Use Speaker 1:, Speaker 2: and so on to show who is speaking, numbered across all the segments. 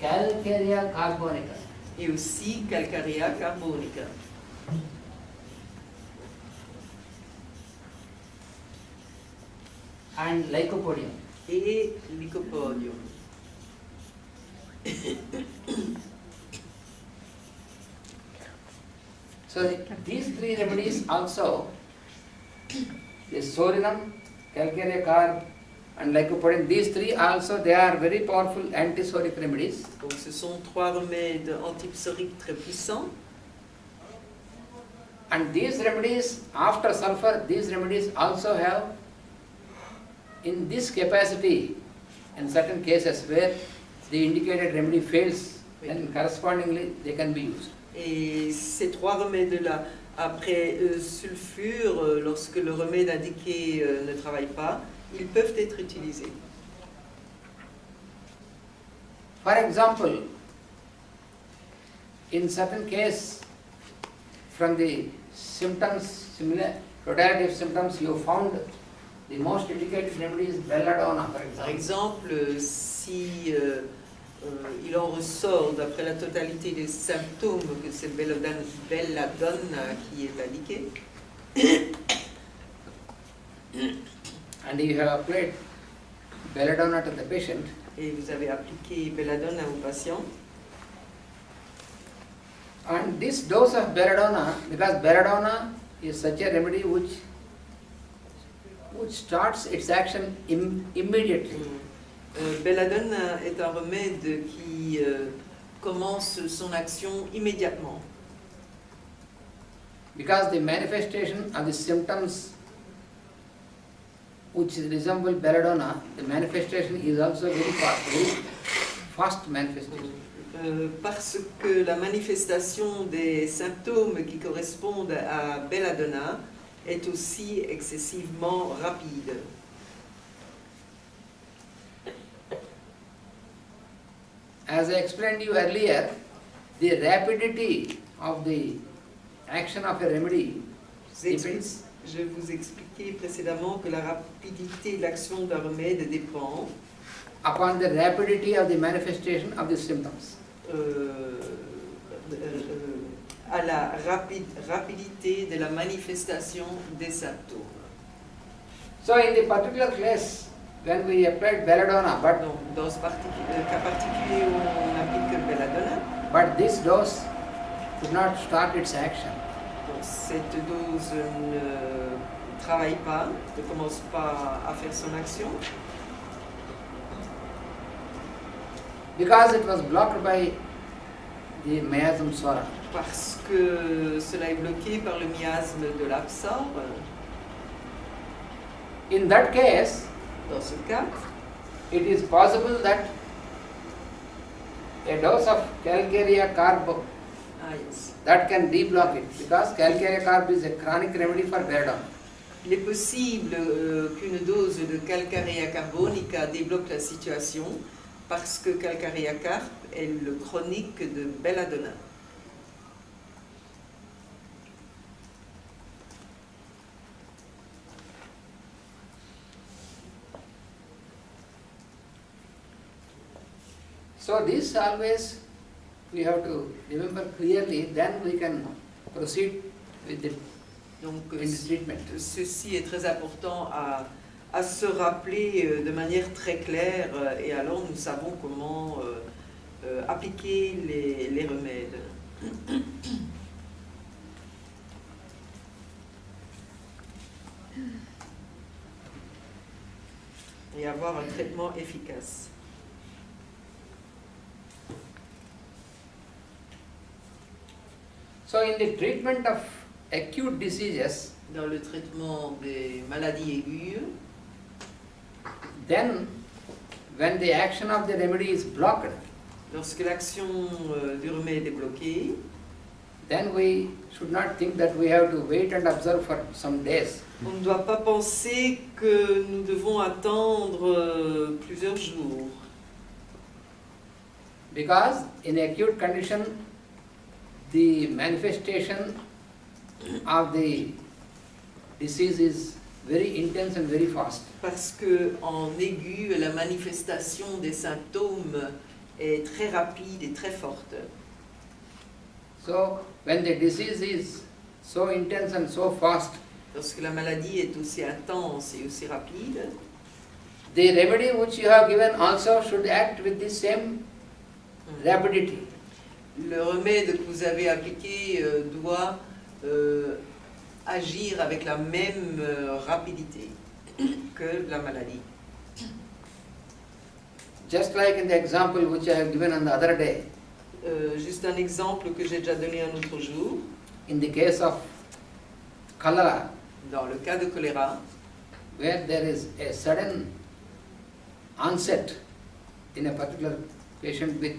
Speaker 1: Calcarea carbonica.
Speaker 2: Et aussi Calcarea carbonica.
Speaker 1: And Lycopodium.
Speaker 2: Et Lycopodium.
Speaker 1: So these three remedies also, the Sorinum, Calcarea carb and Lycopodium, these three also, they are very powerful antisoric remedies.
Speaker 2: Donc ce sont trois remèdes antipsoriques très puissants.
Speaker 1: And these remedies, after sulfur, these remedies also have in this capacity, in certain cases where the indicated remedy fails, then correspondingly they can be used.
Speaker 2: Et ces trois remèdes-là, après sulfure, lorsque le remède indiqué ne travaille pas, ils peuvent être utilisés.
Speaker 1: For example, in certain case, from the symptoms, similar totality of symptoms, you found the most indicated remedy is belladonna, for
Speaker 2: Par
Speaker 1: example.
Speaker 2: exemple, si il en ressort d'après la totalité des symptômes que c'est belladonna qui est indiqué,
Speaker 1: And you have applied belladonna to the patient,
Speaker 2: et vous avez appliqué belladonna au patient,
Speaker 1: and this dose of belladonna, because belladonna is such a remedy which starts its action immediately.
Speaker 2: belladonna est un remède qui commence son action immédiatement.
Speaker 1: Because the manifestation of the symptoms which resemble belladonna, the manifestation is also very fast manifestation.
Speaker 2: Parce que la manifestation des symptômes qui correspondent à belladonna est aussi excessivement rapide.
Speaker 1: As I explained to you earlier, the rapidity of the action of a remedy depends.
Speaker 2: Je vous expliquais précédemment que la rapidité de l'action d'un remède dépend
Speaker 1: Upon the rapidity of the manifestation of the symptoms.
Speaker 2: À la rapidité de la manifestation des symptômes.
Speaker 1: So in the particular case, when we applied belladonna, but
Speaker 2: Donc, dans ce cas particulier où on applique belladonna,
Speaker 1: but this dose could not start its action.
Speaker 2: donc cette dose ne travaille pas, ne commence pas à faire son action,
Speaker 1: Because it was blocked by the miasm swara.
Speaker 2: parce que cela est bloqué par le miasme de l'absorbe.
Speaker 1: In that case,
Speaker 2: Dans ce cas,
Speaker 1: it is possible that a dose of Calcarea carb
Speaker 2: yes.
Speaker 1: that can deblock it, because Calcarea carb is a chronic remedy for belladonna.
Speaker 2: Il est possible qu'une dose de Calcarea carbonica débloque la situation parce que Calcarea carb est le chronique de belladonna.
Speaker 1: So this always we have to remember clearly, then we can proceed with the
Speaker 2: Donc
Speaker 1: treatment.
Speaker 2: ceci est très important à se rappeler de manière très claire et alors nous savons comment appliquer les remèdes. Et avoir un traitement efficace.
Speaker 1: So in the treatment of acute diseases,
Speaker 2: Dans le traitement des maladies aiguës,
Speaker 1: then when the action of the remedy is blocked,
Speaker 2: lorsque l'action du remède est bloquée,
Speaker 1: then we should not think that we have to wait and observe for some days.
Speaker 2: on ne doit pas penser que nous devons attendre plusieurs jours.
Speaker 1: Because in acute condition, the manifestation of the disease is very intense and very fast.
Speaker 2: Parce que en aigu, la manifestation des symptômes est très rapide et très forte.
Speaker 1: So when the disease is so intense and so fast,
Speaker 2: Lorsque la maladie est aussi intense et aussi rapide,
Speaker 1: the remedy which you have given also should act with the same rapidity.
Speaker 2: le remède que vous avez appliqué doit agir avec la même rapidité que la maladie.
Speaker 1: Just like in the example which I have given on the other day,
Speaker 2: Juste un exemple que j'ai déjà donné un autre jour,
Speaker 1: in the case of cholera,
Speaker 2: dans le cas de choléra,
Speaker 1: where there is a sudden onset in a particular patient with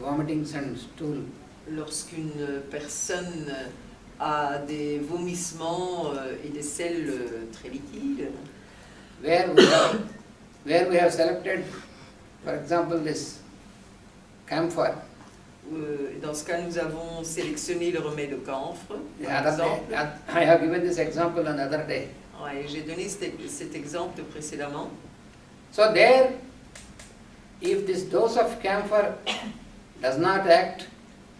Speaker 1: vomitings and stool,
Speaker 2: lorsqu'une personne a des vomissements et des selles très liquides,
Speaker 1: where we have selected, for example, this camphor.
Speaker 2: dans ce cas, nous avons sélectionné le remède au camphre,
Speaker 1: The
Speaker 2: par
Speaker 1: other
Speaker 2: exemple.
Speaker 1: day, I have given this example on the other day.
Speaker 2: Ouais, j'ai donné cet exemple précédemment.
Speaker 1: So there, if this dose of camphor does not act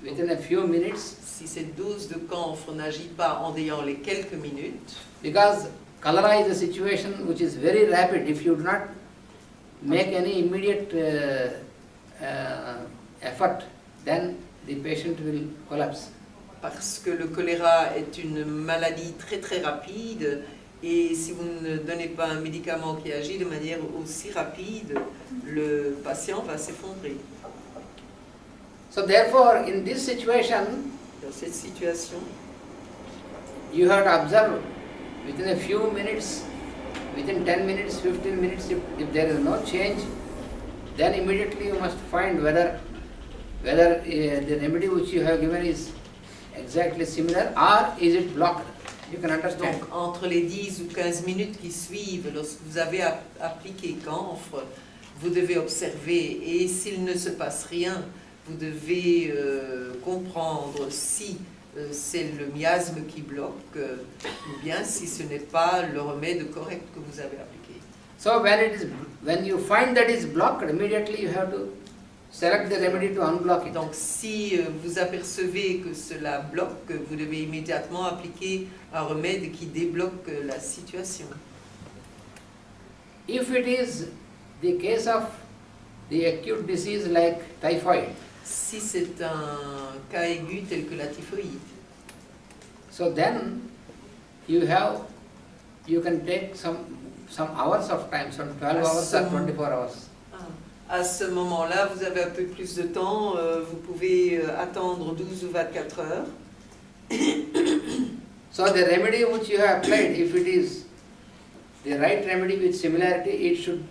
Speaker 1: within a few minutes,
Speaker 2: Si cette dose de camphre n'agit pas en ayant les quelques minutes,
Speaker 1: because cholera is a situation which is very rapid, if you do not make any immediate effort, then the patient will collapse.
Speaker 2: parce que le choléra est une maladie très très rapide, et si vous ne donnez pas un médicament qui agit de manière aussi rapide, le patient va s'effondrer.
Speaker 1: So therefore, in this situation,
Speaker 2: Dans cette situation,
Speaker 1: you have to observe within a few minutes, within 10 minutes, 15 minutes, if there is no change, then immediately you must find whether the remedy which you have given is exactly similar or is it blocked. You can understand.
Speaker 2: donc entre les 10 ou 15 minutes qui suivent, lorsque vous avez appliqué camphre, vous devez observer, et s'il ne se passe rien, vous devez comprendre si c'est le miasme qui bloque ou bien si ce n'est pas le remède correct que vous avez appliqué.
Speaker 1: So when you find that is blocked, immediately you have to select the remedy to unblock it.
Speaker 2: Donc si vous apercevez que cela bloque, vous devez immédiatement appliquer un remède qui débloque la situation.
Speaker 1: If it is the case of the acute disease like typhoid,
Speaker 2: Si c'est un cas aigu tel que la typhoïde,
Speaker 1: so then you can take some hours of time, some 12 hours or 24 hours.
Speaker 2: à ce moment-là, vous avez un peu plus de temps, vous pouvez attendre 12 ou 24 heures.
Speaker 1: So the remedy which you have applied, if it is the right remedy with similarity, it should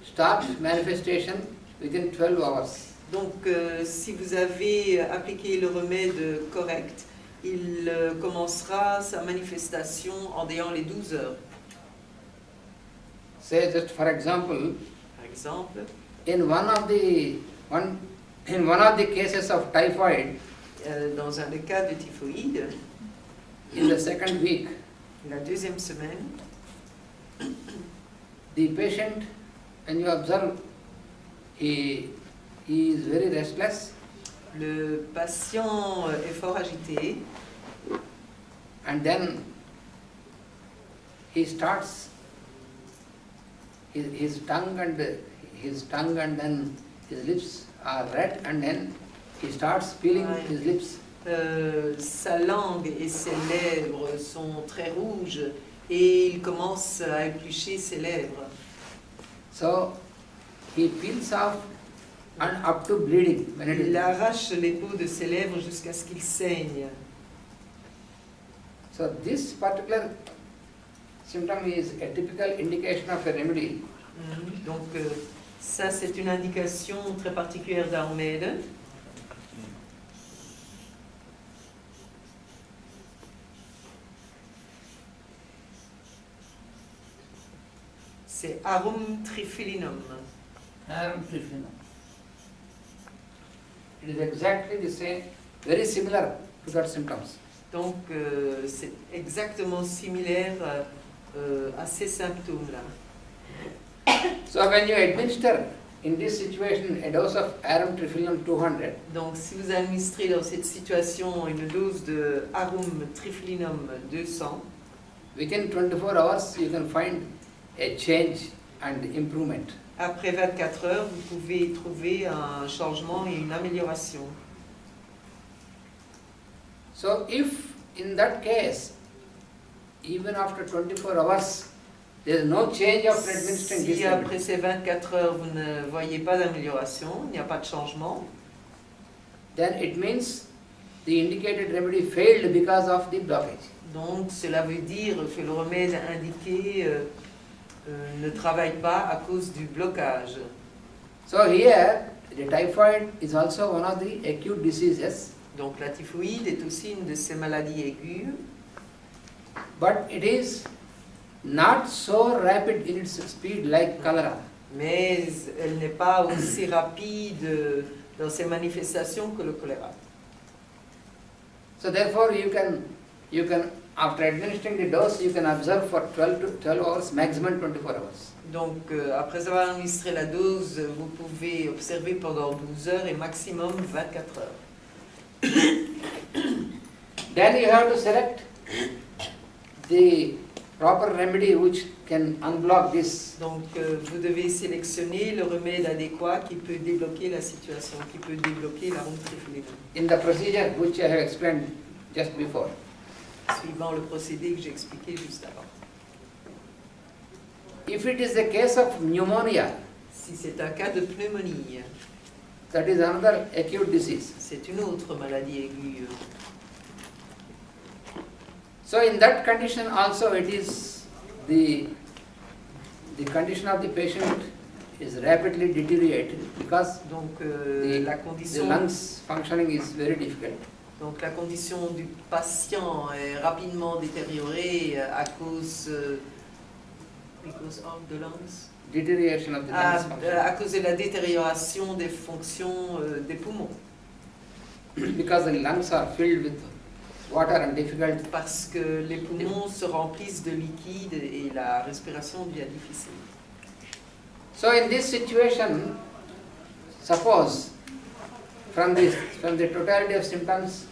Speaker 1: start manifestation within 12 hours.
Speaker 2: Donc si vous avez appliqué le remède correct, il commencera sa manifestation en ayant les 12 heures.
Speaker 1: Say just for example,
Speaker 2: Par exemple,
Speaker 1: in one of the cases of typhoid,
Speaker 2: dans un des cas de typhoïde,
Speaker 1: in the second week,
Speaker 2: la deuxième semaine,
Speaker 1: the patient, when you observe, he is very restless,
Speaker 2: le patient est fort agité,
Speaker 1: and then he starts his tongue and then his lips are red, and then he starts peeling
Speaker 2: Ouais.
Speaker 1: his lips.
Speaker 2: Sa langue et ses lèvres sont très rouges et il commence à éplucher ses lèvres.
Speaker 1: So he peels off and up to bleeding when it is.
Speaker 2: Il arrache les peaux de ses lèvres jusqu'à ce qu'il saigne.
Speaker 1: So this particular symptom is a typical indication of a remedy.
Speaker 2: Donc ça c'est une indication très particulière d'un remède. C'est Arum triphylinum.
Speaker 1: It is exactly the same, very similar to that symptoms.
Speaker 2: Donc c'est exactement similaire à ces symptômes-là.
Speaker 1: So when you administer in this situation a dose of arum triphylinum 200,
Speaker 2: Donc si vous administrez dans cette situation une dose de Arum triphylinum 200,
Speaker 1: within 24 hours you can find a change and improvement.
Speaker 2: après 24 heures, vous pouvez trouver un changement et une amélioration.
Speaker 1: So if in that case, even after 24 hours, there is no change after administering this
Speaker 2: Si
Speaker 1: remedy,
Speaker 2: après ces 24 heures, vous ne voyez pas d'amélioration, il n'y a pas de changement,
Speaker 1: then it means the indicated remedy failed because of the blockage.
Speaker 2: donc cela veut dire que le remède indiqué ne travaille pas à cause du blocage.
Speaker 1: So here, the typhoid is also one of the acute diseases,
Speaker 2: Donc la typhoïde est aussi une de ces maladies aiguës,
Speaker 1: but it is not so rapid in its speed like cholera.
Speaker 2: mais elle n'est pas aussi rapide dans ses manifestations que le choléra.
Speaker 1: So therefore you can after administering the dose you can observe for 12 hours, maximum 24 hours.
Speaker 2: Donc après avoir administré la dose, vous pouvez observer pendant 12 heures et maximum 24 heures.
Speaker 1: Then you have to select the proper remedy which can unblock this.
Speaker 2: Donc vous devez sélectionner le remède adéquat qui peut débloquer la situation, qui peut débloquer la ronde triphylinum,
Speaker 1: In the procedure which I have explained just before.
Speaker 2: suivant le procédé que j'ai expliqué juste avant.
Speaker 1: If it is a case of pneumonia,
Speaker 2: Si c'est un cas de pneumonie,
Speaker 1: that is another acute disease.
Speaker 2: c'est une autre maladie aiguë.
Speaker 1: So in that condition also it is the condition of the patient is rapidly deteriorated because
Speaker 2: Donc
Speaker 1: the lungs functioning is very difficult.
Speaker 2: Donc la condition du patient est rapidement détériorée à cause because of the lungs.
Speaker 1: Deterioration of the lungs function.
Speaker 2: À cause de la détérioration des fonctions des poumons.
Speaker 1: Because the lungs are filled with water and difficult.
Speaker 2: Parce que les poumons se remplissent de liquide et la respiration devient difficile.
Speaker 1: So in this situation, suppose from the totality of symptoms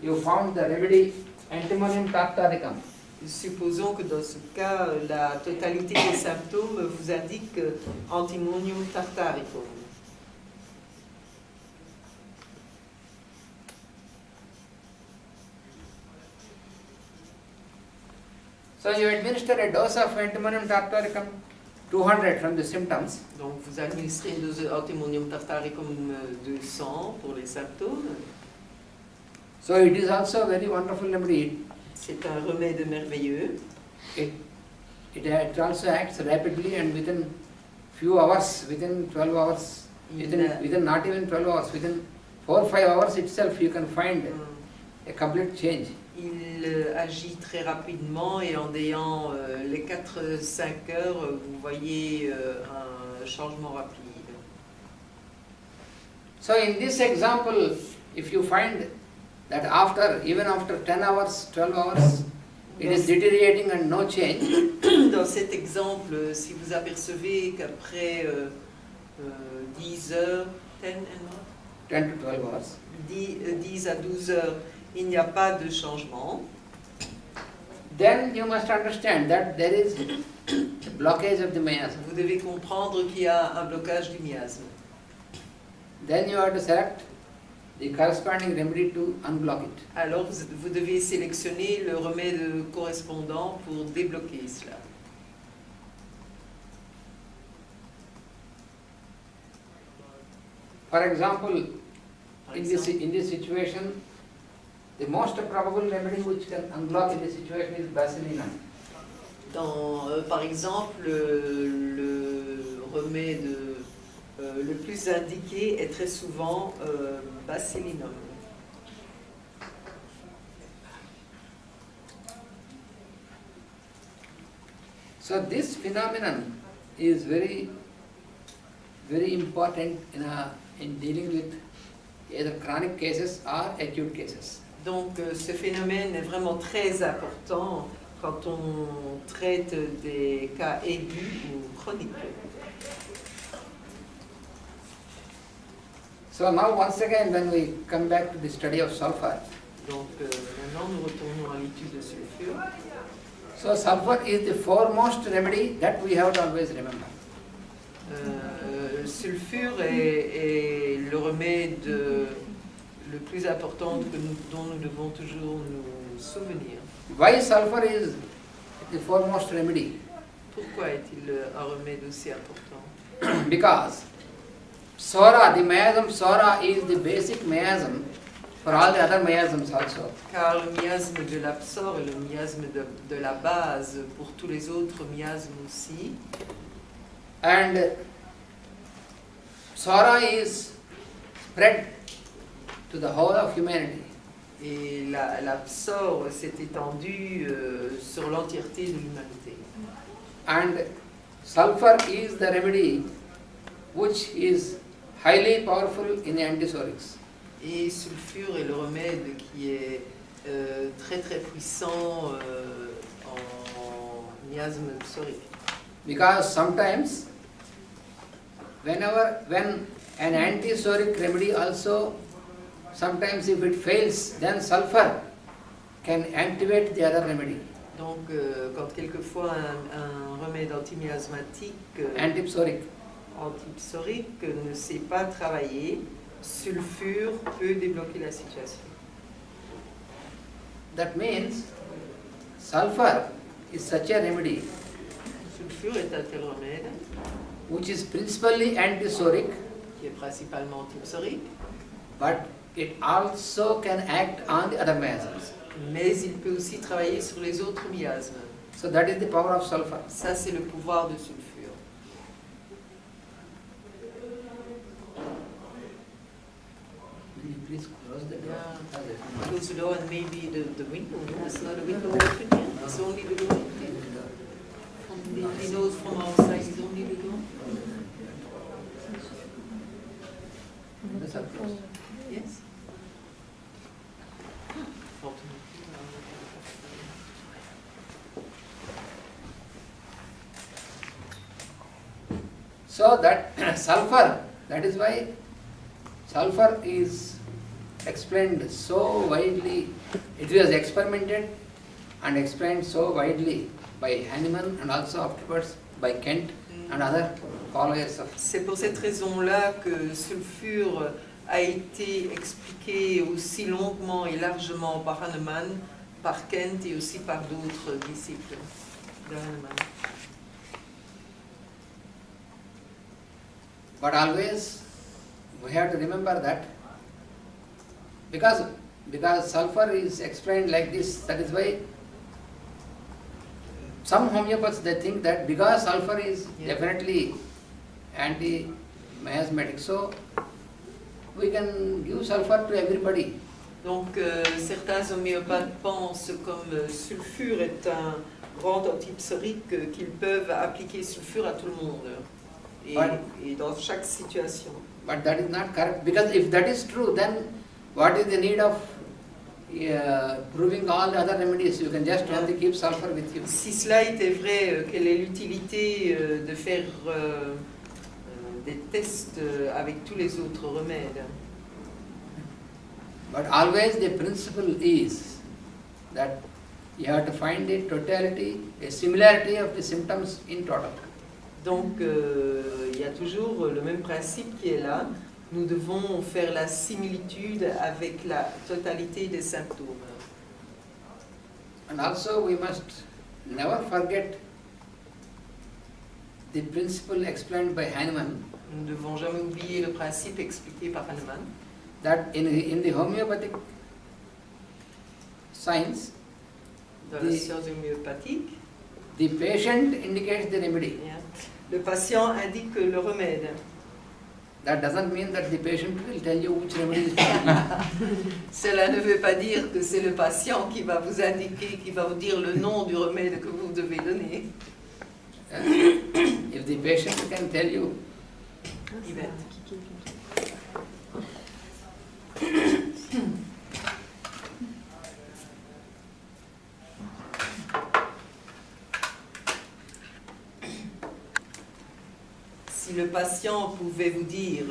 Speaker 1: you found the remedy antimonium tartaricum.
Speaker 2: Supposons que dans ce cas, la totalité des symptômes vous indique antimonium tartaricum.
Speaker 1: So you administer a dose of antimonium tartaricum 200 from the symptoms.
Speaker 2: Donc vous administrez une dose d'antimonium tartaricum 200 pour les symptômes.
Speaker 1: So it is also a very wonderful remedy.
Speaker 2: C'est un remède merveilleux.
Speaker 1: It also acts rapidly and within few hours, within 12 hours, within not even 12 hours, within 4 or 5 hours itself you can find a complete change.
Speaker 2: Il agit très rapidement et en ayant les 4-5 heures, vous voyez un changement rapide.
Speaker 1: So in this example, if you find that even after 10 hours, 12 hours, it is deteriorating and no change.
Speaker 2: Dans cet exemple, si vous apercevez qu'après 10 heures,
Speaker 1: 10 to 12 hours,
Speaker 2: 10 à 12 heures, il n'y a pas de changement,
Speaker 1: then you must understand that there is a blockage of the miasm.
Speaker 2: vous devez comprendre qu'il y a un blocage du miasme.
Speaker 1: Then you have to select the corresponding remedy to unblock it.
Speaker 2: Alors vous devez sélectionner le remède correspondant pour débloquer cela.
Speaker 1: For example, in this situation, the most probable remedy which can unblock in this situation is basilinum.
Speaker 2: Par exemple, le remède le plus indiqué est très souvent basilinum.
Speaker 1: So this phenomenon is very, very important in dealing with either chronic cases or acute cases.
Speaker 2: Donc ce phénomène est vraiment très important quand on traite des cas aigus ou chroniques.
Speaker 1: So now once again when we come back to the study of sulfur,
Speaker 2: Donc maintenant nous retournons à l'étude de sulfure.
Speaker 1: so sulfur is the foremost remedy that we have to always remember.
Speaker 2: Le sulfure est le remède le plus important dont nous devons toujours nous souvenir.
Speaker 1: Why sulfur is the foremost remedy?
Speaker 2: Pourquoi est-il un remède aussi important?
Speaker 1: Because Sora, the miasm Sora is the basic miasm for all the other miasms also.
Speaker 2: Car le miasme de l'absor est le miasme de la base pour tous les autres miasmes aussi.
Speaker 1: And Sora is spread to the whole of humanity.
Speaker 2: Et l'absor s'est étendu sur l'entièreté de l'humanité.
Speaker 1: And sulfur is the remedy which is highly powerful in antisorics.
Speaker 2: Et sulfure est le remède qui est très très puissant en miasme psorique.
Speaker 1: Because sometimes when an antisoric remedy also, sometimes if it fails, then sulfur can activate the other remedy.
Speaker 2: Donc quand quelquefois un remède antimiasmatique
Speaker 1: Antipsoric.
Speaker 2: antipsorique ne sait pas travailler, sulfure peut débloquer la situation.
Speaker 1: That means sulfur is such a remedy
Speaker 2: Sulfure est un tel remède
Speaker 1: which is principally antisoric,
Speaker 2: qui est principalement antipsorique,
Speaker 1: but it also can act on the other miasms.
Speaker 2: mais il peut aussi travailler sur les autres miasmes.
Speaker 1: So that is the power of sulfur.
Speaker 2: Ça, c'est le pouvoir de sulfure.
Speaker 1: Will you please close the door?
Speaker 2: Yeah. Close the door and maybe the window. No, it's not a window open here. It's only the door. The windows from outside is only the door.
Speaker 1: Yes, of course.
Speaker 2: Yes.
Speaker 1: So that sulfur, that is why sulfur is explained so widely. It was experimented and explained so widely by Hahnemann and also afterwards by Kent and other followers of.
Speaker 2: C'est pour cette raison-là que sulfure a été expliqué aussi longuement et largement par Hahnemann, par Kent et aussi par d'autres disciples de Hahnemann.
Speaker 1: But always we have to remember that because sulfur is explained like this, that is why some homeopaths they think that because sulfur is definitely anti-miasmatic, so we can give sulfur to everybody.
Speaker 2: Donc certains homéopathes pensent comme sulfure est un grand antipsorique qu'ils peuvent appliquer sulfure à tout le monde et dans chaque situation.
Speaker 1: But that is not correct, because if that is true, then what is the need of proving all the other remedies? You can just only keep sulfur with you.
Speaker 2: Si cela était vrai, quelle est l'utilité de faire des tests avec tous les autres remèdes?
Speaker 1: But always the principle is that you have to find the totality, a similarity of the symptoms in total.
Speaker 2: Donc il y a toujours le même principe qui est là. Nous devons faire la similitude avec la totalité des symptômes.
Speaker 1: And also we must never forget the principle explained by Hahnemann,
Speaker 2: Nous ne devons jamais oublier le principe expliqué par Hahnemann,
Speaker 1: that in the homeopathic science,
Speaker 2: dans la science homéopathique.
Speaker 1: the patient indicates the remedy.
Speaker 2: Le patient indique le remède.
Speaker 1: That doesn't mean that the patient will tell you which remedy is to use.
Speaker 2: Cela ne veut pas dire que c'est le patient qui va vous indiquer, qui va vous dire le nom du remède que vous devez donner.
Speaker 1: If the patient can tell you,
Speaker 2: si le patient pouvait vous dire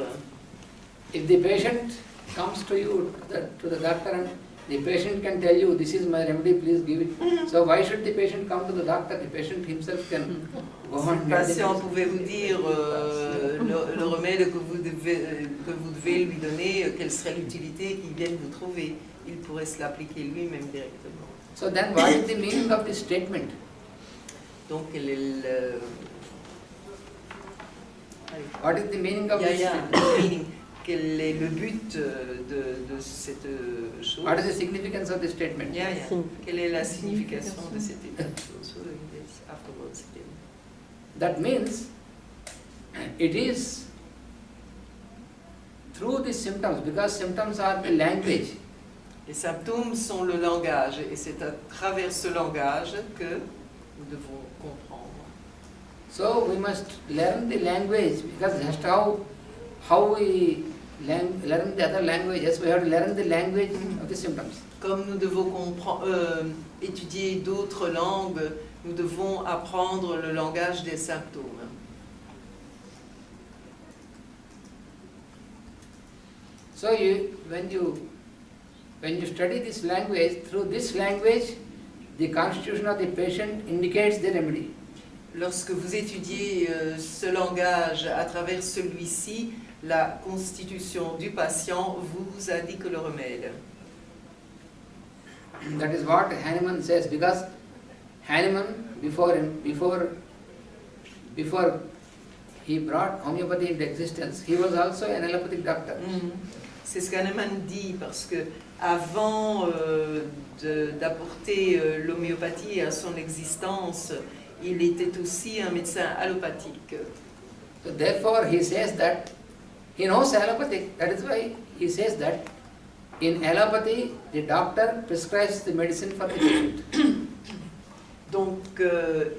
Speaker 1: if the patient comes to you, to the doctor, and the patient can tell you, this is my remedy, please give it. So why should the patient come to the doctor? The patient himself can go
Speaker 2: Si
Speaker 1: on.
Speaker 2: le patient pouvait vous dire le remède que vous devez lui donner, quelle serait l'utilité qu'il vienne vous trouver, il pourrait se l'appliquer lui-même directement.
Speaker 1: So then what is the meaning of this statement?
Speaker 2: Donc, quel est le...
Speaker 1: What is the meaning of this statement?
Speaker 2: meaning. Quel est le but de cette chose?
Speaker 1: What is the significance of this statement?
Speaker 2: Quelle est la signification de cette chose? Afterwards.
Speaker 1: That means it is through the symptoms, because symptoms are the language.
Speaker 2: Les symptômes sont le langage, et c'est à travers ce langage que nous devons comprendre.
Speaker 1: So we must learn the language, because just how we learn the other languages, we have to learn the language of the symptoms.
Speaker 2: Comme nous devons étudier d'autres langues, nous devons apprendre le langage des symptômes.
Speaker 1: So when you study this language, through this language, the constitution of the patient indicates the remedy.
Speaker 2: Lorsque vous étudiez ce langage à travers celui-ci, la constitution du patient vous indique le remède.
Speaker 1: That is what Hahnemann says, because Hahnemann, before he brought homeopathy into existence, he was also an allopathic doctor.
Speaker 2: C'est ce qu'Hahnemann dit, parce que avant d'apporter l'homéopathie à son existence, il était aussi un médecin allopathique.
Speaker 1: So therefore he says that he knows allopathic. That is why he says that in allopathy the doctor prescribes the medicine for the patient.
Speaker 2: Donc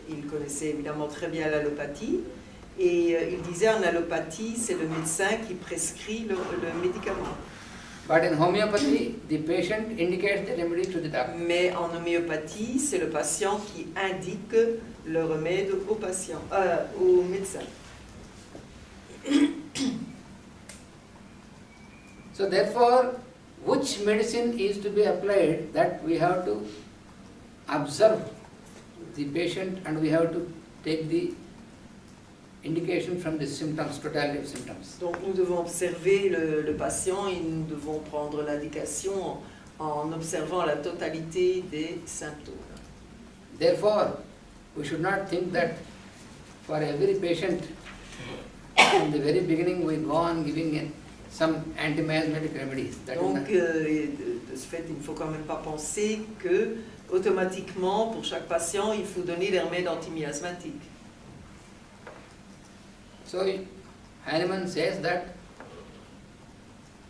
Speaker 2: il connaissait évidemment très bien l'allopathie, et il disait en allopathie c'est le médecin qui prescrit le médicament.
Speaker 1: But in homeopathy the patient indicates the remedy to the doctor.
Speaker 2: Mais en homéopathie c'est le patient qui indique le remède au médecin.
Speaker 1: So therefore, which medicine is to be applied, that we have to observe the patient and we have to take the indication from the symptoms, totality of symptoms.
Speaker 2: Donc nous devons observer le patient et nous devons prendre l'indication en observant la totalité des symptômes.
Speaker 1: Therefore, we should not think that for every patient, from the very beginning we go on giving some anti-miasmatic remedies.
Speaker 2: Donc de ce fait, il ne faut quand même pas penser que automatiquement pour chaque patient il faut donner des remèdes antimiasmatiques.
Speaker 1: So Hahnemann says that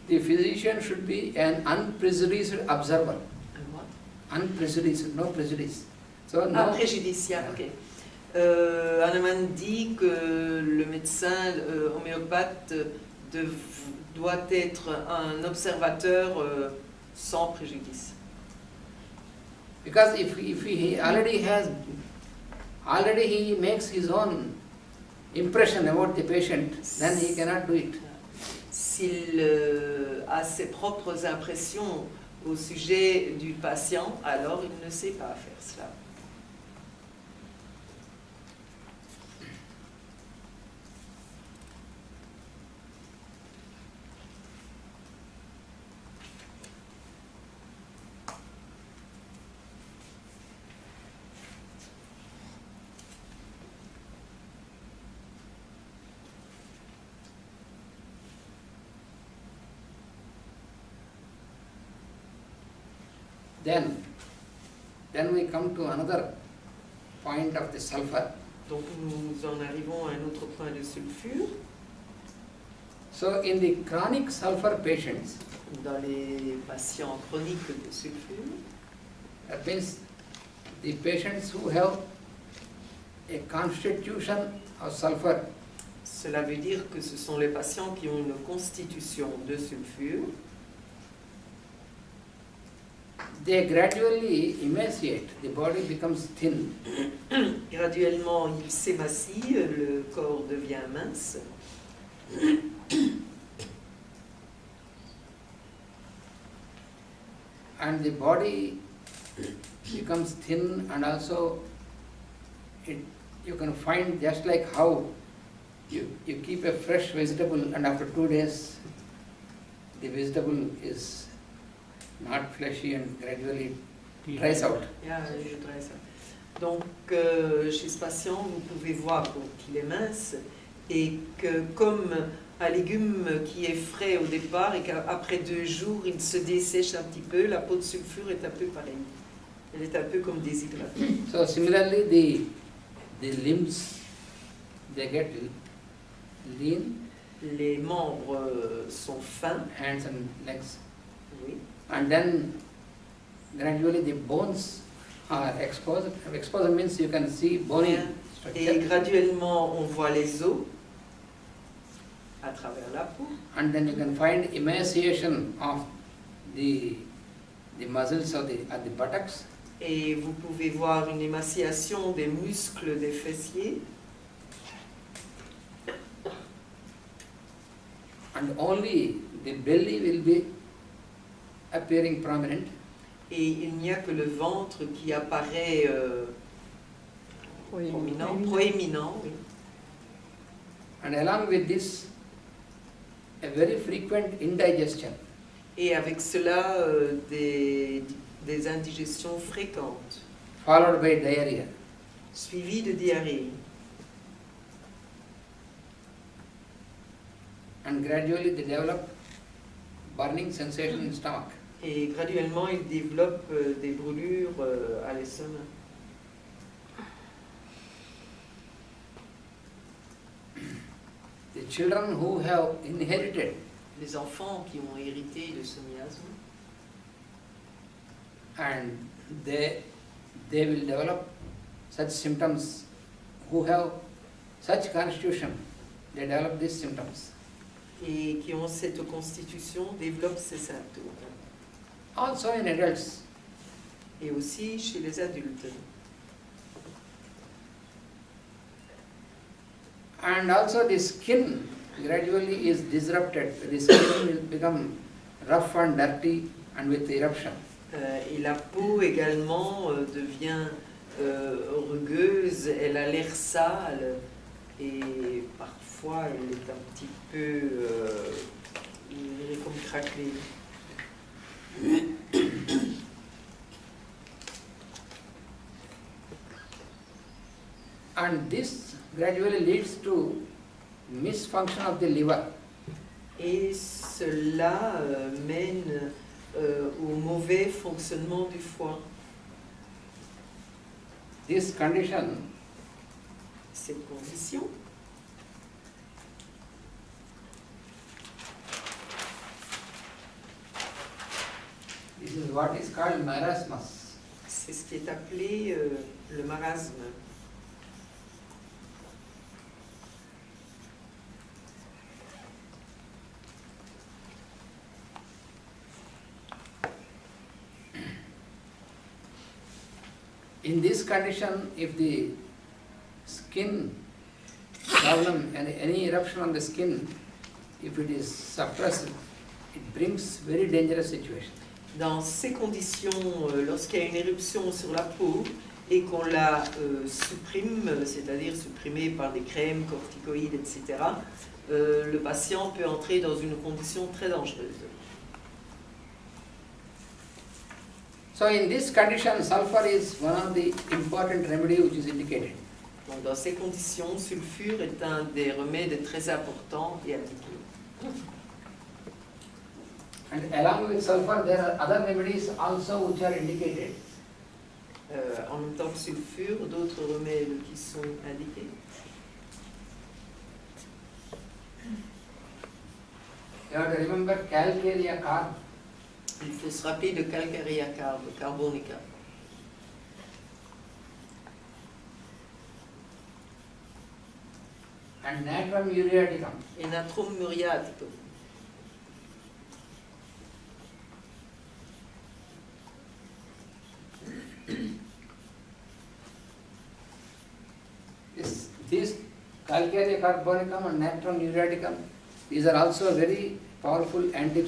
Speaker 1: the physician should be an unprejudiced observer. Unprejudiced, no prejudice. So no
Speaker 2: Préjudiciable, ok. Hahnemann dit que le médecin homéopathe doit être un observateur sans préjudice.
Speaker 1: Because if he already he makes his own impression about the patient, then he cannot do it.
Speaker 2: S'il a ses propres impressions au sujet du patient, alors il ne sait pas faire cela.
Speaker 1: Then we come to another point of the sulfur.
Speaker 2: Donc nous en arrivons à un autre point de sulfure.
Speaker 1: So in the chronic sulfur patients,
Speaker 2: Dans les patients chroniques de sulfure,
Speaker 1: that means the patients who have a constitution of sulfur,
Speaker 2: cela veut dire que ce sont les patients qui ont une constitution de sulfure.
Speaker 1: they gradually emaciate, the body becomes thin.
Speaker 2: Graduellement, il s'émacie, le corps devient mince.
Speaker 1: and the body becomes thin, and also you can find just like how you keep a fresh vegetable and after 2 days the vegetable is not fleshy and gradually dries out.
Speaker 2: Yeah, je dirais ça. Donc, chez ce patient, vous pouvez voir qu'il est mince et que comme un légume qui est frais au départ et qu'après 2 jours, il se dessèche un petit peu, la peau de sulfure est un peu pareille. Elle est un peu comme déshydratée.
Speaker 1: So similarly, the limbs, they get lean.
Speaker 2: Les membres sont fins.
Speaker 1: Hands and legs.
Speaker 2: Oui.
Speaker 1: And then gradually the bones are exposed. Exposed means you can see bony
Speaker 2: Et
Speaker 1: structure.
Speaker 2: graduellement, on voit les os à travers la peau.
Speaker 1: And then you can find emaciation of the muscles of the buttocks.
Speaker 2: Et vous pouvez voir une émaciation des muscles des fessiers.
Speaker 1: And only the belly will be appearing prominent.
Speaker 2: Et il n'y a que le ventre qui apparaît proéminent. Oui.
Speaker 1: And along with this, a very frequent indigestion.
Speaker 2: Et avec cela, des indigestions fréquentes,
Speaker 1: Followed by diarrhea.
Speaker 2: suivies de diarrhée.
Speaker 1: And gradually they develop burning sensation in stomach.
Speaker 2: Et graduellement, il développe des brûlures à l'estomac.
Speaker 1: The children who have inherited
Speaker 2: Les enfants qui ont hérité de ce miasme,
Speaker 1: and they will develop such symptoms, who have such constitution, they develop these symptoms.
Speaker 2: et qui ont cette constitution développent ces symptômes.
Speaker 1: Also in adults.
Speaker 2: Et aussi chez les adultes.
Speaker 1: And also the skin gradually is disrupted. The skin will become rough and dirty and with eruption.
Speaker 2: Et la peau également devient rugueuse, elle a l'air sale et parfois elle est un petit peu je dirais comme craquelée.
Speaker 1: And this gradually leads to misfunction of the liver.
Speaker 2: Et cela mène au mauvais fonctionnement du foie.
Speaker 1: This condition
Speaker 2: Cette condition
Speaker 1: this is what is called marasmus.
Speaker 2: c'est ce qui est appelé le marasme.
Speaker 1: In this condition, if the skin problem and any eruption on the skin, if it is suppressed, it brings very dangerous situation.
Speaker 2: Dans ces conditions, lorsqu'il y a une éruption sur la peau et qu'on la supprime, c'est-à-dire supprimée par des crèmes, corticoïdes, etc., le patient peut entrer dans une condition très dangereuse.
Speaker 1: So in this condition, sulfur is one of the important remedy which is indicated.
Speaker 2: Donc, dans ces conditions, sulfure est un des remèdes très importants et indiqués.
Speaker 1: And along with sulfur, there are other remedies also which are indicated.
Speaker 2: En même temps que sulfure, d'autres remèdes qui sont indiqués.
Speaker 1: You have to remember calcarea carb.
Speaker 2: Il faut se rappeler de calcarea carbonica.
Speaker 1: And natrum muriaticum.
Speaker 2: Et natrum muriaticum.
Speaker 1: These calcarea carbonicum and natrum muriaticum, these are also very powerful anti